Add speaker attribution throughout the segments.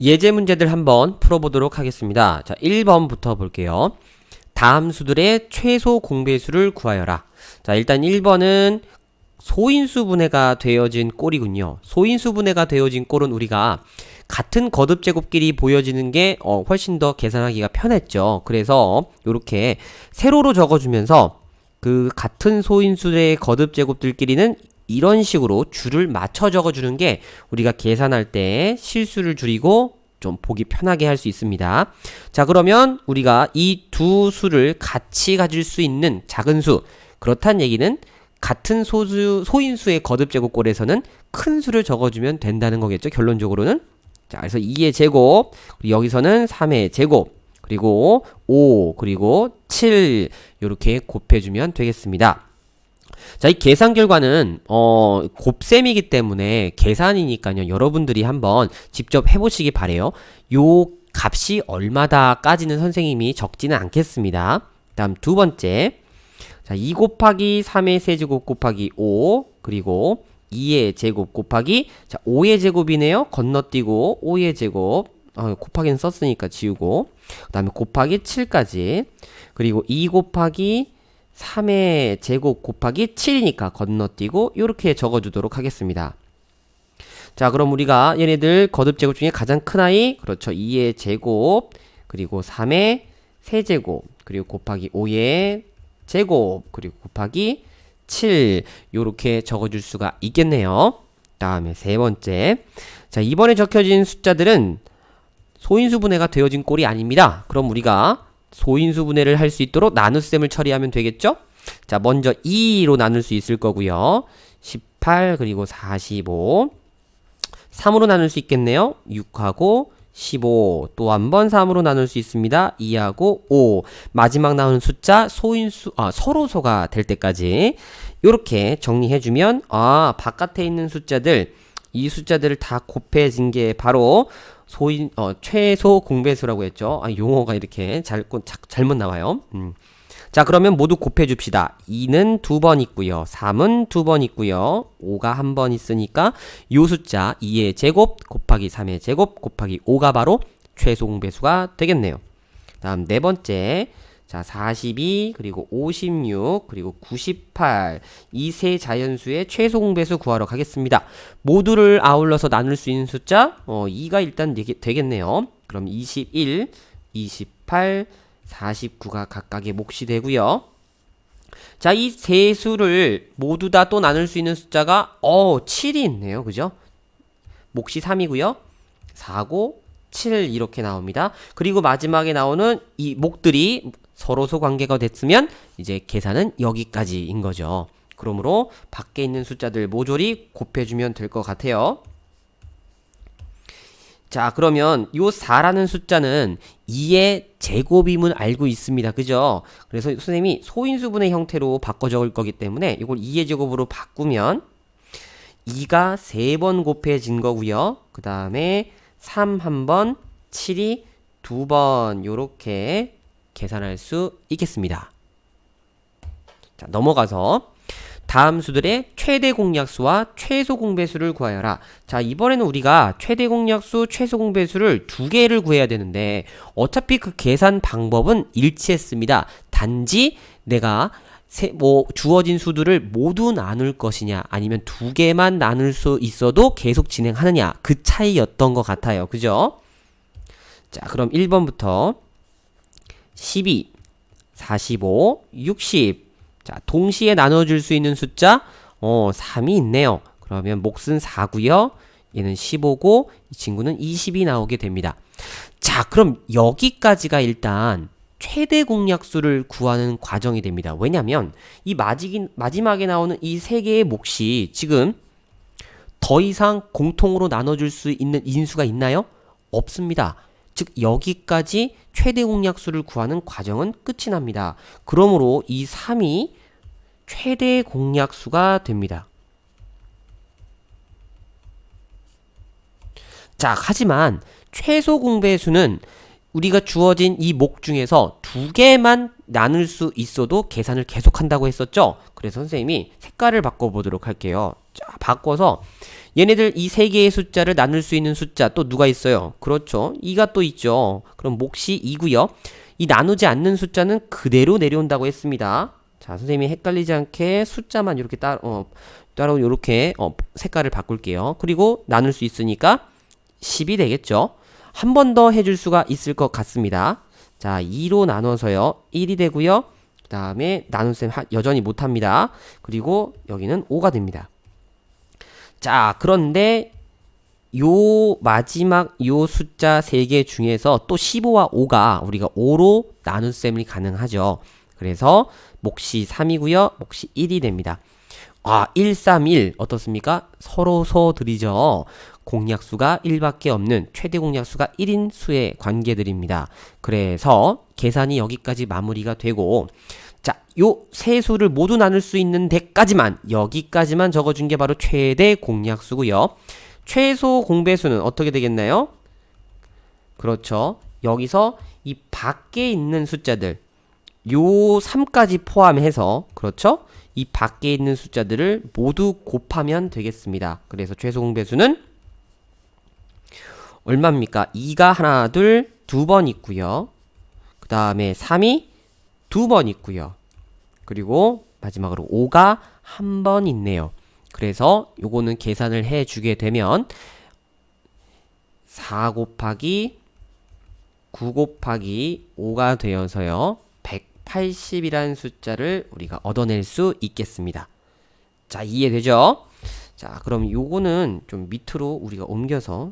Speaker 1: 예제 문제들 한번 풀어보도록 하겠습니다. 자, 1번부터 볼게요. 다음 수들의 최소 공배수를 구하여라. 자, 일단 1번은 소인수 분해가 되어진 꼴이군요. 소인수 분해가 되어진 꼴은 우리가 같은 거듭 제곱끼리 보여지는 게 훨씬 더 계산하기가 편했죠. 그래서 이렇게 세로로 적어주면서 그 같은 소인수의 거듭 제곱들끼리는 이런 식으로 줄을 맞춰 적어주는 게 우리가 계산할 때 실수를 줄이고 좀 보기 편하게 할 수 있습니다. 자, 그러면 우리가 이 두 수를 같이 가질 수 있는 작은 수, 그렇다는 얘기는 같은 소인수의 거듭 제곱꼴에서는 큰 수를 적어주면 된다는 거겠죠, 결론적으로는. 자, 그래서 2의 제곱, 여기서는 3의 제곱, 그리고 5, 그리고 7 이렇게 곱해주면 되겠습니다. 자, 이 계산 결과는 곱셈이기 때문에 계산이니까요. 여러분들이 한번 직접 해보시기 바래요. 요 값이 얼마다까지는 선생님이 적지는 않겠습니다. 다음 두 번째, 자, 2 곱하기 3의 세제곱 곱하기 5, 그리고 2의 제곱 곱하기, 자, 5의 제곱이네요. 건너뛰고 5의 제곱, 곱하기는 썼으니까 지우고, 그 다음에 곱하기 7까지, 그리고 2 곱하기 3의 제곱 곱하기 7이니까 건너뛰고 이렇게 적어주도록 하겠습니다. 자, 그럼 우리가 얘네들 거듭 제곱 중에 가장 큰 아이, 그렇죠, 2의 제곱, 그리고 3의 세제곱, 그리고 곱하기 5의 제곱, 그리고 곱하기 7 요렇게 적어줄 수가 있겠네요. 다음에 세 번째, 자, 이번에 적혀진 숫자들은 소인수 분해가 되어진 꼴이 아닙니다. 그럼 우리가 소인수 분해를 할 수 있도록 나눗셈을 처리하면 되겠죠? 자, 먼저 2로 나눌 수 있을 거고요. 18 그리고 45 3으로 나눌 수 있겠네요. 6하고 15 또 한 번 3으로 나눌 수 있습니다. 2하고 5 마지막 나오는 숫자 서로소가 될 때까지 이렇게 정리해주면 바깥에 있는 숫자들, 이 숫자들을 다 곱해진 게 바로 최소 공배수라고 했죠. 용어가 이렇게 잘못 나와요. 자, 그러면 모두 곱해줍시다. 2는 2번 있고요. 3은 2번 있고요. 5가 1번 있으니까 요 숫자 2의 제곱 곱하기 3의 제곱 곱하기 5가 바로 최소 공배수가 되겠네요. 다음 네 번째, 자, 42 그리고 56 그리고 98 이 세 자연수의 최소 공배수 구하러 가겠습니다. 모두를 아울러서 나눌 수 있는 숫자 2가 일단 되겠네요. 그럼 21, 28, 49가 각각의 몫이 되고요. 자, 이 세 수를 모두 다 또 나눌 수 있는 숫자가 7이 있네요. 그죠? 몫이 3이고요. 4고 7 이렇게 나옵니다. 그리고 마지막에 나오는 이 몫들이 서로소 관계가 됐으면 이제 계산은 여기까지인 거죠. 그러므로 밖에 있는 숫자들 모조리 곱해주면 될 것 같아요. 자, 그러면 요 4라는 숫자는 2의 제곱임을 알고 있습니다. 그죠? 그래서 선생님이 소인수분의 형태로 바꿔 적을 거기 때문에 이걸 2의 제곱으로 바꾸면 2가 3번 곱해진 거고요. 그 다음에 3 1번, 7이 2번 요렇게 계산할 수 있겠습니다. 자, 넘어가서 다음 수들의 최대 공약수와 최소 공배수를 구하여라. 자, 이번에는 우리가 최대 공약수, 최소 공배수를 두 개를 구해야 되는데 어차피 그 계산 방법은 일치했습니다. 단지 내가 주어진 수들을 모두 나눌 것이냐 아니면 두 개만 나눌 수 있어도 계속 진행하느냐 그 차이였던 것 같아요. 그죠? 자, 그럼 1번부터 12, 45, 60 자, 동시에 나눠줄 수 있는 숫자 3이 있네요. 그러면 몫은 4고요. 얘는 15고 이 친구는 20이 나오게 됩니다. 자, 그럼 여기까지가 일단 최대 공약수를 구하는 과정이 됩니다. 왜냐면 이 마지막에 나오는 이 세 개의 몫이 지금 더 이상 공통으로 나눠줄 수 있는 인수가 있나요? 없습니다. 즉 여기까지 최대 공약수를 구하는 과정은 끝이 납니다. 그러므로 이 3이 최대 공약수가 됩니다. 자, 하지만 최소 공배수는 우리가 주어진 이 목 중에서 두 개만 나눌 수 있어도 계산을 계속한다고 했었죠. 그래서 선생님이 색깔을 바꿔보도록 할게요. 자, 바꿔서 얘네들 이 세 개의 숫자를 나눌 수 있는 숫자 또 누가 있어요? 그렇죠. 2가 또 있죠. 그럼 몫이 2고요. 이 나누지 않는 숫자는 그대로 내려온다고 했습니다. 자, 선생님이 헷갈리지 않게 숫자만 이렇게 따로 이렇게 색깔을 바꿀게요. 그리고 나눌 수 있으니까 10이 되겠죠. 한 번 더 해줄 수가 있을 것 같습니다. 자, 2로 나눠서요. 1이 되고요. 그 다음에 나눗셈 여전히 못합니다. 그리고 여기는 5가 됩니다. 자, 그런데 요 마지막 요 숫자 3개 중에서 또 15와 5가 우리가 5로 나눗셈이 가능하죠. 그래서 몫이 3이고요. 몫이 1이 됩니다. 1, 3, 1 어떻습니까? 서로서들이죠. 공약수가 1밖에 없는 최대 공약수가 1인 수의 관계들입니다. 그래서 계산이 여기까지 마무리가 되고, 자, 요 세 수를 모두 나눌 수 있는 데까지만, 여기까지만 적어준 게 바로 최대 공약수고요. 최소 공배수는 어떻게 되겠나요? 그렇죠. 여기서 이 밖에 있는 숫자들, 요 3까지 포함해서, 그렇죠? 이 밖에 있는 숫자들을 모두 곱하면 되겠습니다. 그래서 최소 공배수는 얼마입니까? 2가 하나, 둘, 두 번 있고요. 그 다음에 3이 두 번 있고요. 그리고 마지막으로 5가 한 번 있네요. 그래서 요거는 계산을 해주게 되면 4 곱하기 9 곱하기 5가 되어서요. 180이라는 숫자를 우리가 얻어낼 수 있겠습니다. 자, 이해되죠? 자, 그럼 요거는 좀 밑으로 우리가 옮겨서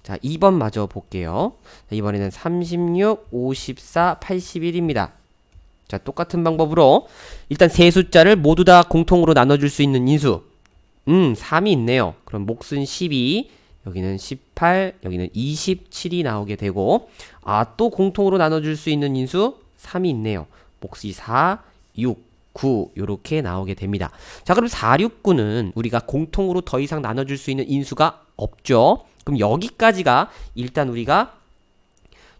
Speaker 1: 자, 2번 마저 볼게요. 자, 이번에는 36, 54, 81입니다. 자, 똑같은 방법으로 일단 세 숫자를 모두 다 공통으로 나눠줄 수 있는 인수 3이 있네요. 그럼 몫은 12, 여기는 18, 여기는 27이 나오게 되고, 또 공통으로 나눠줄 수 있는 인수 3이 있네요. 몫이 4, 6, 9 요렇게 나오게 됩니다. 자, 그럼 4, 6, 9는 우리가 공통으로 더 이상 나눠줄 수 있는 인수가 없죠. 그럼 여기까지가 일단 우리가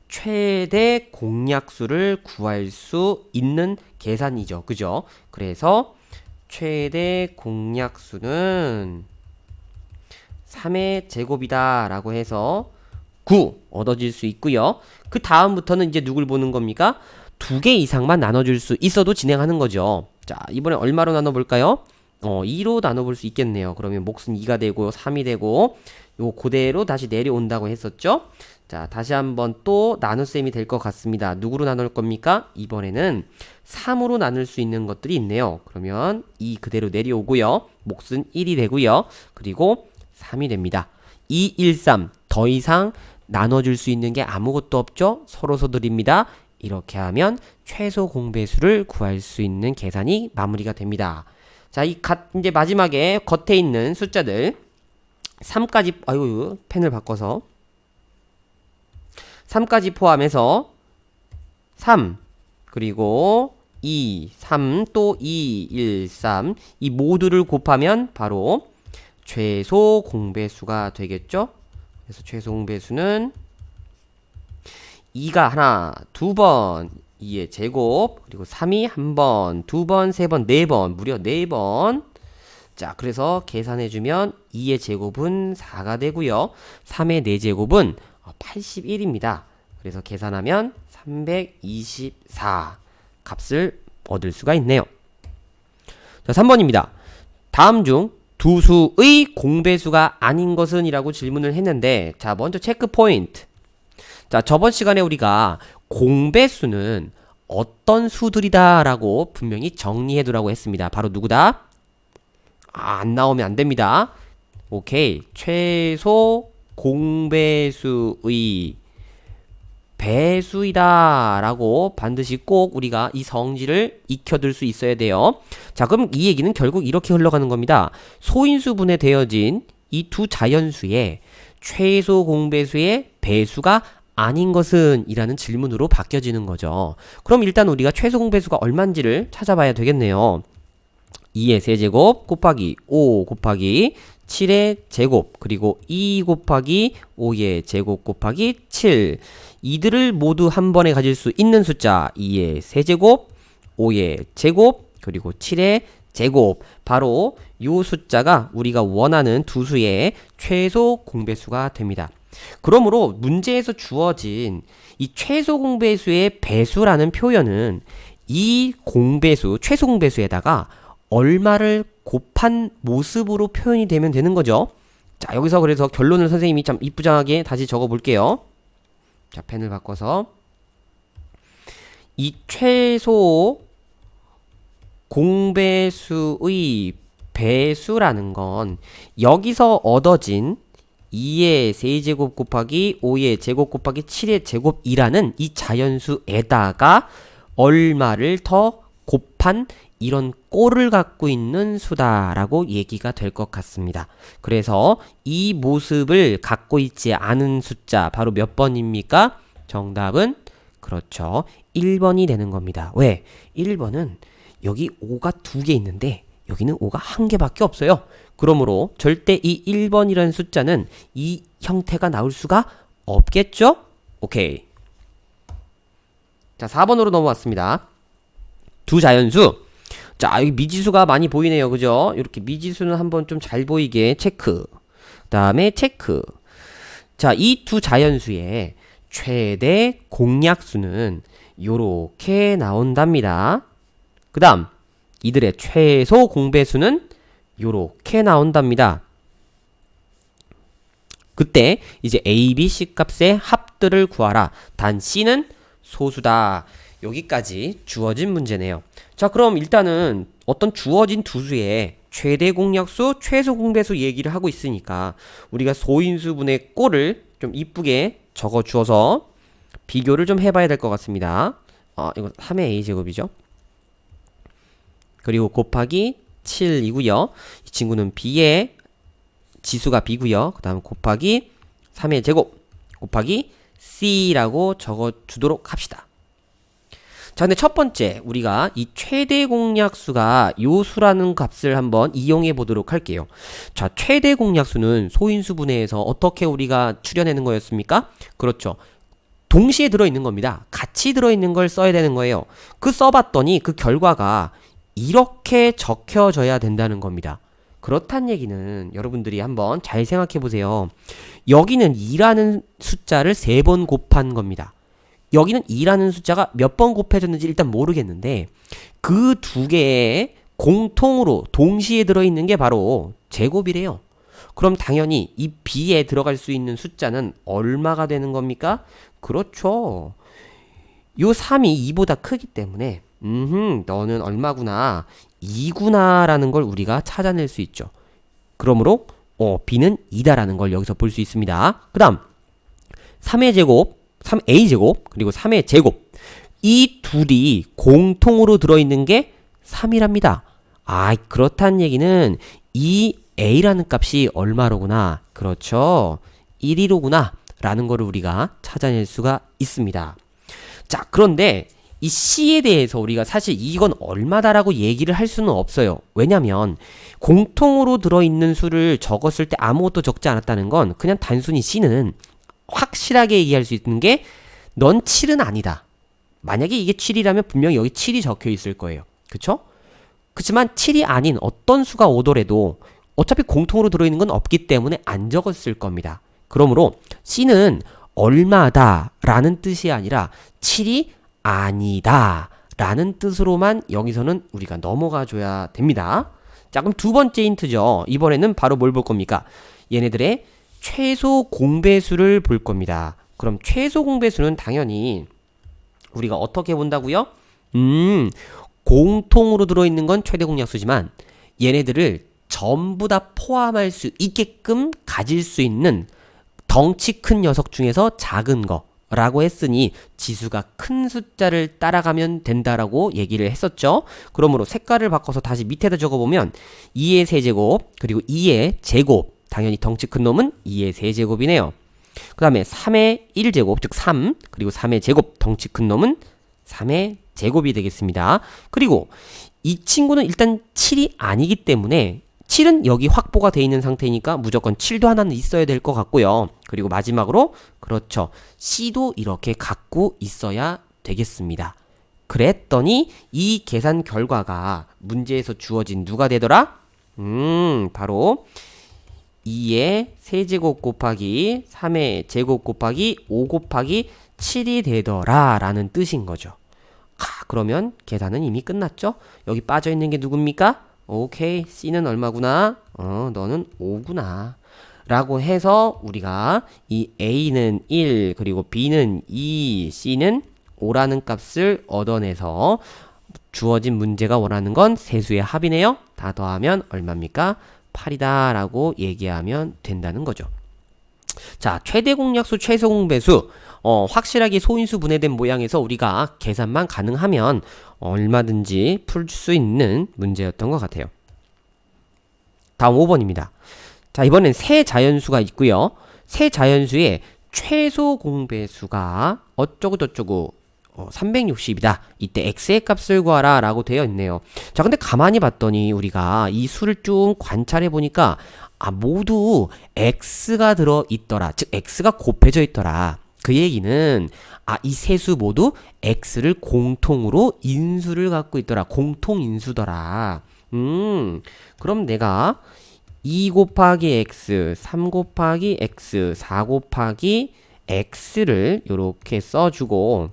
Speaker 1: 최대 공약수를 구할 수 있는 계산이죠. 그죠? 그래서 최대 공약수는 3의 제곱이다 라고 해서 9 얻어질 수 있고요. 그 다음부터는 이제 누굴 보는 겁니까? 2개 이상만 나눠줄 수 있어도 진행하는 거죠. 자, 이번에 얼마로 나눠볼까요? 2로 나눠볼 수 있겠네요. 그러면 몫은 2가 되고 3이 되고 요 그대로 다시 내려온다고 했었죠. 자, 다시 한번 또 나눗셈이 될 것 같습니다. 누구로 나눌 겁니까? 이번에는 3으로 나눌 수 있는 것들이 있네요. 그러면 2 그대로 내려오고요. 몫은 1이 되고요. 그리고 3이 됩니다. 2, 1, 3 더 이상 나눠줄 수 있는 게 아무것도 없죠. 서로서들입니다. 이렇게 하면 최소 공배수를 구할 수 있는 계산이 마무리가 됩니다. 자, 이제 마지막에 겉에 있는 숫자들 3까지, 아이고, 펜을 바꿔서 3까지 포함해서 3, 그리고 2, 3, 또 2, 1, 3 이 모두를 곱하면 바로 최소 공배수가 되겠죠? 그래서 최소 공배수는 2가 하나, 두 번, 2의 제곱, 그리고 3이 한 번, 두 번, 세 번, 네 번, 무려 4번. 자, 그래서 계산해주면 2의 제곱은 4가 되고요. 3의 4제곱은 81입니다. 그래서 계산하면 324 값을 얻을 수가 있네요. 자, 3번입니다. 다음 중 두 수의 공배수가 아닌 것은? 이라고 질문을 했는데, 자, 먼저 체크 포인트. 자, 저번 시간에 우리가 공배수는 어떤 수들이다 라고 분명히 정리해두라고 했습니다. 바로 누구다? 안 나오면 안 됩니다. 오케이. 최소 공배수의 배수이다 라고 반드시 꼭 우리가 이 성질을 익혀둘 수 있어야 돼요. 자, 그럼 이 얘기는 결국 이렇게 흘러가는 겁니다. 소인수분해 되어진 이 두 자연수의 최소 공배수의 배수가 아닌 것은? 이라는 질문으로 바뀌어지는 거죠. 그럼 일단 우리가 최소 공배수가 얼마인지를 찾아봐야 되겠네요. 2의 세제곱 곱하기 5 곱하기 7의 제곱, 그리고 2 곱하기 5의 제곱 곱하기 7. 이들을 모두 한 번에 가질 수 있는 숫자 2의 세제곱, 5의 제곱, 그리고 7의 제곱. 바로 요 숫자가 우리가 원하는 두 수의 최소 공배수가 됩니다. 그러므로 문제에서 주어진 이 최소 공배수의 배수라는 표현은 이 공배수, 최소 공배수에다가 얼마를 곱한 모습으로 표현이 되면 되는 거죠. 자, 여기서 그래서 결론을 선생님이 참 이쁘장하게 다시 적어 볼게요. 자, 펜을 바꿔서 이 최소 공배수의 배수라는 건 여기서 얻어진 2의 세제곱 곱하기 5의 제곱 곱하기 7의 제곱이라는 이 자연수에다가 얼마를 더 곱한 이런 꼴을 갖고 있는 수다라고 얘기가 될 것 같습니다. 그래서 이 모습을 갖고 있지 않은 숫자 바로 몇 번입니까? 정답은 그렇죠. 1번이 되는 겁니다. 왜? 1번은 여기 5가 2개 있는데 여기는 5가 1개밖에 없어요. 그러므로 절대 이 1번이라는 숫자는 이 형태가 나올 수가 없겠죠? 오케이. 자, 4번으로 넘어왔습니다. 두 자연수. 자, 여기 미지수가 많이 보이네요. 그죠? 이렇게 미지수는 한번 좀 잘 보이게 체크. 그 다음에 체크. 자, 이 두 자연수의 최대 공약수는 요렇게 나온답니다. 그 다음 이들의 최소 공배수는 요렇게 나온답니다. 그때 이제 A, B, C 값의 합들을 구하라. 단 C는 소수다. 여기까지 주어진 문제네요. 자, 그럼 일단은 어떤 주어진 두 수의 최대 공약수, 최소 공배수 얘기를 하고 있으니까 우리가 소인수분의 꼴을 좀 이쁘게 적어 주어서 비교를 좀 해봐야 될 것 같습니다. 이거 3의 a제곱이죠. 그리고 곱하기 7이고요. 이 친구는 b의 지수가 b고요. 그 다음 곱하기 3의 제곱 곱하기 c라고 적어 주도록 합시다. 자, 근데 첫 번째 우리가 이 최대 공약수가 요 수라는 값을 한번 이용해 보도록 할게요. 자, 최대 공약수는 소인수분해에서 어떻게 우리가 추려내는 거였습니까? 그렇죠. 동시에 들어있는 겁니다. 같이 들어있는 걸 써야 되는 거예요. 그 써봤더니 그 결과가 이렇게 적혀져야 된다는 겁니다. 그렇단 얘기는 여러분들이 한번 잘 생각해 보세요. 여기는 2라는 숫자를 3번 곱한 겁니다. 여기는 2라는 숫자가 몇 번 곱해졌는지 일단 모르겠는데 그 두 개의 공통으로 동시에 들어있는 게 바로 제곱이래요. 그럼 당연히 이 B에 들어갈 수 있는 숫자는 얼마가 되는 겁니까? 그렇죠. 요 3이 2보다 크기 때문에 너는 얼마구나 2구나 라는 걸 우리가 찾아낼 수 있죠. 그러므로 B는 2다라는 걸 여기서 볼 수 있습니다. 그 다음 3의 제곱 3a제곱 그리고 3의 제곱 이 둘이 공통으로 들어있는 게 3이랍니다. 그렇다는 얘기는 이 a라는 값이 얼마로구나. 그렇죠. 1이로구나 라는 거를 우리가 찾아낼 수가 있습니다. 자, 그런데 이 c에 대해서 우리가 사실 이건 얼마다라고 얘기를 할 수는 없어요. 왜냐면 공통으로 들어있는 수를 적었을 때 아무것도 적지 않았다는 건 그냥 단순히 c는 확실하게 얘기할 수 있는 게 넌 7은 아니다. 만약에 이게 7이라면 분명히 여기 7이 적혀 있을 거예요. 그쵸? 그렇지만 7이 아닌 어떤 수가 오더라도 어차피 공통으로 들어있는 건 없기 때문에 안 적었을 겁니다. 그러므로 C는 얼마다 라는 뜻이 아니라 7이 아니다 라는 뜻으로만 여기서는 우리가 넘어가 줘야 됩니다. 자, 그럼 두 번째 힌트죠. 이번에는 바로 뭘 볼 겁니까? 얘네들의 최소 공배수를 볼 겁니다. 그럼 최소 공배수는 당연히 우리가 어떻게 본다고요? 공통으로 들어있는 건 최대 공약수지만 얘네들을 전부 다 포함할 수 있게끔 가질 수 있는 덩치 큰 녀석 중에서 작은 거라고 했으니 지수가 큰 숫자를 따라가면 된다라고 얘기를 했었죠. 그러므로 색깔을 바꿔서 다시 밑에다 적어보면 2의 세제곱 그리고 2의 제곱 당연히 덩치 큰 놈은 2의 세제곱이네요. 그 다음에 3의 1제곱 즉 3 그리고 3의 제곱 덩치 큰 놈은 3의 제곱이 되겠습니다. 그리고 이 친구는 일단 7이 아니기 때문에 7은 여기 확보가 되어 있는 상태니까 무조건 7도 하나는 있어야 될 것 같고요. 그리고 마지막으로 그렇죠. C도 이렇게 갖고 있어야 되겠습니다. 그랬더니 이 계산 결과가 문제에서 주어진 누가 되더라? 바로 2의 세제곱 곱하기 3의 제곱 곱하기 5 곱하기 7이 되더라 라는 뜻인 거죠. 그러면 계산은 이미 끝났죠? 여기 빠져있는 게 누굽니까? 오케이, C는 얼마구나? 너는 5구나 라고 해서 우리가 이 A는 1 그리고 B는 2 C는 5라는 값을 얻어내서 주어진 문제가 원하는 건 세수의 합이네요. 다 더하면 얼마입니까? 8이다 라고 얘기하면 된다는 거죠. 자, 최대 공약수, 최소 공배수 확실하게 소인수 분해된 모양에서 우리가 계산만 가능하면 얼마든지 풀 수 있는 문제였던 것 같아요. 다음 5번입니다. 자, 이번엔 세 자연수가 있고요. 세 자연수의 최소 공배수가 어쩌고저쩌고 360이다. 이때 x의 값을 구하라 라고 되어 있네요. 자, 근데 가만히 봤더니 우리가 이 수를 좀 관찰해 보니까 모두 x가 들어있더라. 즉 x가 곱해져 있더라. 그 얘기는 이 세 수 모두 x를 공통으로 인수를 갖고 있더라. 공통인수더라. 그럼 내가 2 곱하기 x, 3 곱하기 x, 4 곱하기 x를 이렇게 써주고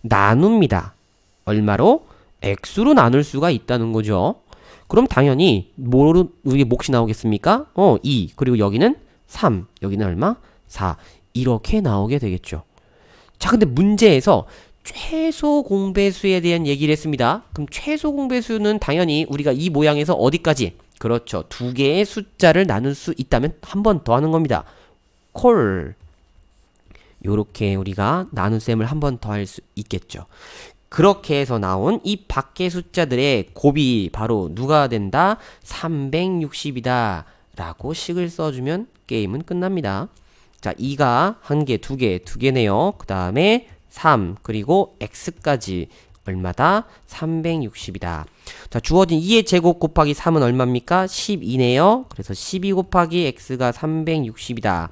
Speaker 1: 나눕니다. 얼마로? x로 나눌 수가 있다는 거죠. 그럼 당연히 이게 몫이 나오겠습니까? 2 그리고 여기는 3 여기는 얼마? 4 이렇게 나오게 되겠죠. 자, 근데 문제에서 최소 공배수에 대한 얘기를 했습니다. 그럼 최소 공배수는 당연히 우리가 이 모양에서 어디까지? 그렇죠. 두 개의 숫자를 나눌 수 있다면 한 번 더 하는 겁니다. 콜. 요렇게 우리가 나눗셈을 한 번 더 할 수 있겠죠. 그렇게 해서 나온 이 밖의 숫자들의 곱이 바로 누가 된다? 360이다 라고 식을 써주면 게임은 끝납니다. 자, 2가 한 개, 두 개네요. 그 다음에 3 그리고 x까지 얼마다? 360이다. 자, 주어진 2의 제곱 곱하기 3은 얼마입니까? 12네요. 그래서 12 곱하기 x가 360이다.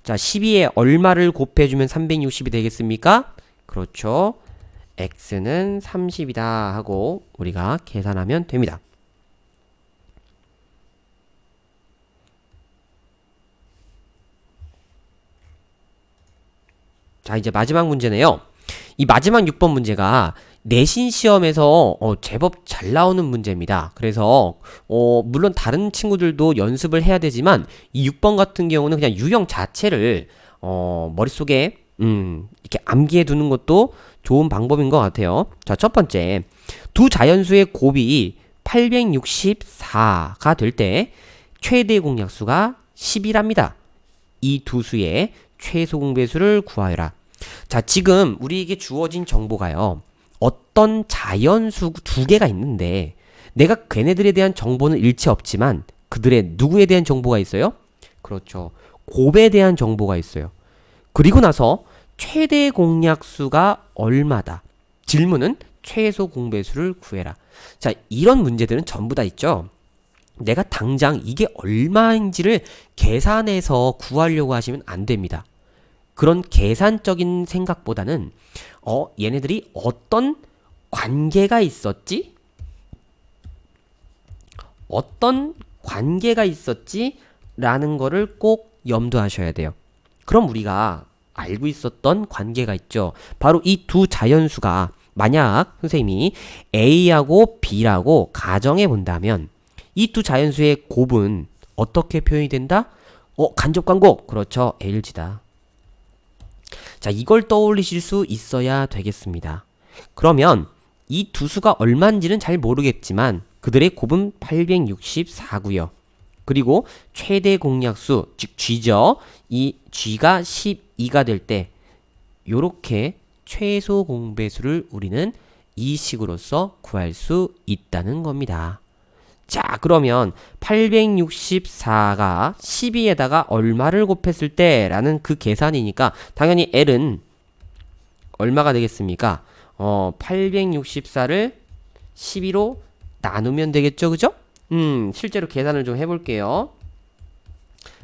Speaker 1: 자, 12에 얼마를 곱해주면 360이 되겠습니까? 그렇죠. x는 30이다 하고 우리가 계산하면 됩니다. 자, 이제 마지막 문제네요. 이 마지막 6번 문제가 내신 시험에서 제법 잘 나오는 문제입니다. 그래서 물론 다른 친구들도 연습을 해야 되지만 이 6번 같은 경우는 그냥 유형 자체를 머릿속에 이렇게 암기해 두는 것도 좋은 방법인 것 같아요. 자, 첫 번째, 두 자연수의 곱이 864가 될 때 최대 공약수가 10이랍니다. 이 두 수의 최소 공배수를 구하여라. 자, 지금 우리에게 주어진 정보가요. 어떤 자연수 두 개가 있는데 내가 걔네들에 대한 정보는 일체 없지만 그들의 누구에 대한 정보가 있어요? 그렇죠. 곱에 대한 정보가 있어요. 그리고 나서 최대 공약수가 얼마다. 질문은 최소 공배수를 구해라. 자, 이런 문제들은 전부 다 있죠. 내가 당장 이게 얼마인지를 계산해서 구하려고 하시면 안 됩니다. 그런 계산적인 생각보다는 얘네들이 어떤 관계가 있었지? 어떤 관계가 있었지? 라는 거를 꼭 염두하셔야 돼요. 그럼 우리가 알고 있었던 관계가 있죠. 바로 이 두 자연수가 만약 선생님이 A하고 B라고 가정해 본다면 이 두 자연수의 곱은 어떻게 표현이 된다? 간접광고. 그렇죠. LG다. 자, 이걸 떠올리실 수 있어야 되겠습니다. 그러면 이 두 수가 얼마인지는 잘 모르겠지만 그들의 곱은 864고요. 그리고 최대 공약수, 즉 G죠. 이 G가 12가 될 때 요렇게 최소 공배수를 우리는 이 식으로서 구할 수 있다는 겁니다. 자, 그러면 864가 12에다가 얼마를 곱했을 때 라는 그 계산이니까 당연히 L은 얼마가 되겠습니까? 864를 12로 나누면 되겠죠, 그죠? 실제로 계산을 좀 해볼게요.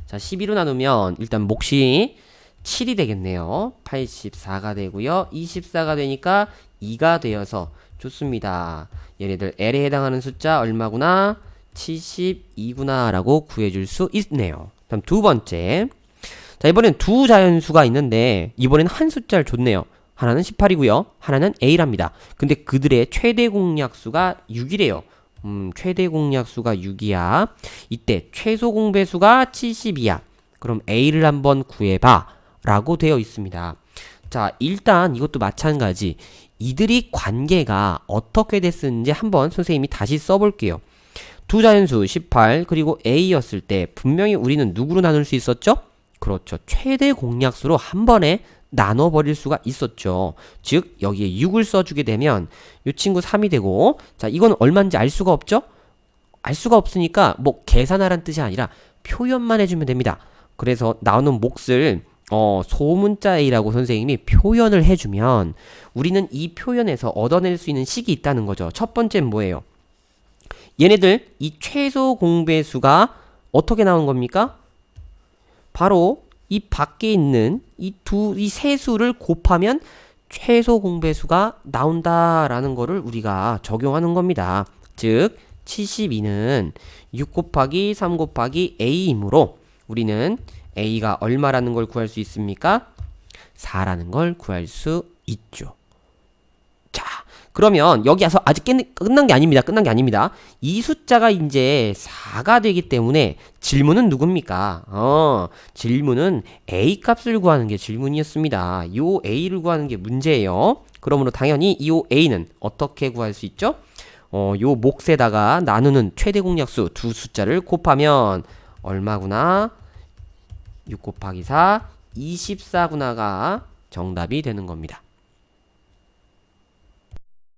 Speaker 1: 자, 12로 나누면 일단 몫이 7이 되겠네요. 84가 되고요. 24가 되니까 2가 되어서 좋습니다. 얘네들 L에 해당하는 숫자 얼마구나? 72구나 라고 구해줄 수 있네요. 다음 두 번째. 자, 이번엔 두 자연수가 있는데 이번엔 한 숫자를 줬네요. 하나는 18이고요. 하나는 A랍니다. 근데 그들의 최대 공약수가 6이래요. 최대 공약수가 6이야. 이때 최소 공배수가 72야. 그럼 A를 한번 구해봐 라고 되어 있습니다. 자, 일단 이것도 마찬가지. 이들이 관계가 어떻게 됐는지 한번 선생님이 다시 써볼게요. 두 자연수 18 그리고 A였을 때 분명히 우리는 누구로 나눌 수 있었죠? 그렇죠. 최대 공약수로 한 번에 나눠버릴 수가 있었죠. 즉 여기에 6을 써주게 되면 이 친구 3이 되고, 자, 이건 얼마인지 알 수가 없죠? 알 수가 없으니까 뭐 계산하라는 뜻이 아니라 표현만 해주면 됩니다. 그래서 나오는 몫을 소문자 A라고 선생님이 표현을 해주면 우리는 이 표현에서 얻어낼 수 있는 식이 있다는 거죠. 첫 번째는 뭐예요? 얘네들 이 최소 공배수가 어떻게 나온 겁니까? 바로 이 밖에 있는 이 세 수를 곱하면 최소 공배수가 나온다라는 거를 우리가 적용하는 겁니다. 즉 72는 6 곱하기 3 곱하기 A이므로 우리는 A가 얼마라는 걸 구할 수 있습니까? 4라는 걸 구할 수 있죠. 자, 그러면 여기 와서 아직 끝난 게 아닙니다. 끝난 게 아닙니다. 이 숫자가 이제 4가 되기 때문에 질문은 누굽니까? 질문은 A 값을 구하는 게 질문이었습니다. 요 A를 구하는 게 문제예요. 그러므로 당연히 이 A는 어떻게 구할 수 있죠? 요 몫에다가 나누는 최대 공약수 두 숫자를 곱하면 얼마구나? 6 곱하기 4, 24구나가 정답이 되는 겁니다.